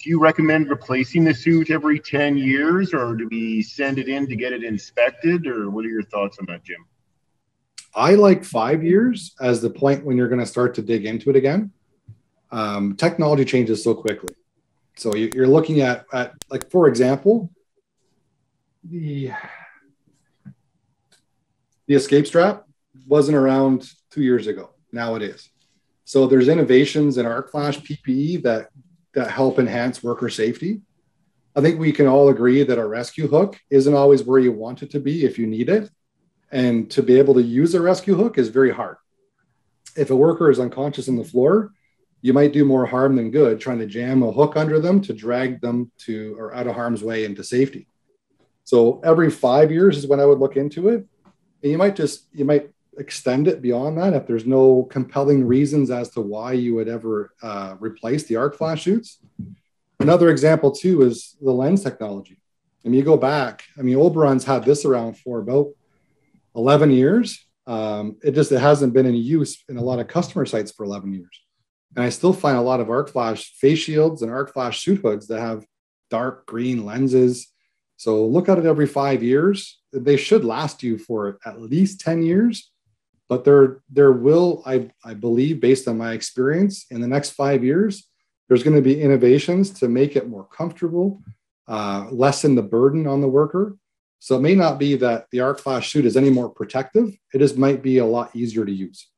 do you recommend replacing the suit every 10 years, or do we send it in to get it inspected, or what are your thoughts on that, Jim? I like 5 years as the point when you're going to start to dig into it again. Technology changes so quickly. So you're looking at like, for example, the escape strap wasn't around 2 years ago. Now it is. So there's innovations in Arc Flash PPE that help enhance worker safety. I think we can all agree that a rescue hook isn't always where you want it to be if you need it. And to be able to use a rescue hook is very hard. If a worker is unconscious on the floor, you might do more harm than good trying to jam a hook under them to drag them to or out of harm's way into safety. So every 5 years is when I would look into it. And you might extend it beyond that if there's no compelling reasons as to why you would ever replace the Arc Flash suits. Another example too is the lens technology. I mean, you go back, Oberon's had this around for about 11 years. It hasn't been in use in a lot of customer sites for 11 years. And I still find a lot of Arc Flash face shields and Arc Flash suit hoods that have dark green lenses. So look at it every 5 years. They should last you for at least 10 years. But there will, I believe, based on my experience, in the next 5 years, there's going to be innovations to make it more comfortable, lessen the burden on the worker. So it may not be that the Arc Flash suit is any more protective. It just might be a lot easier to use.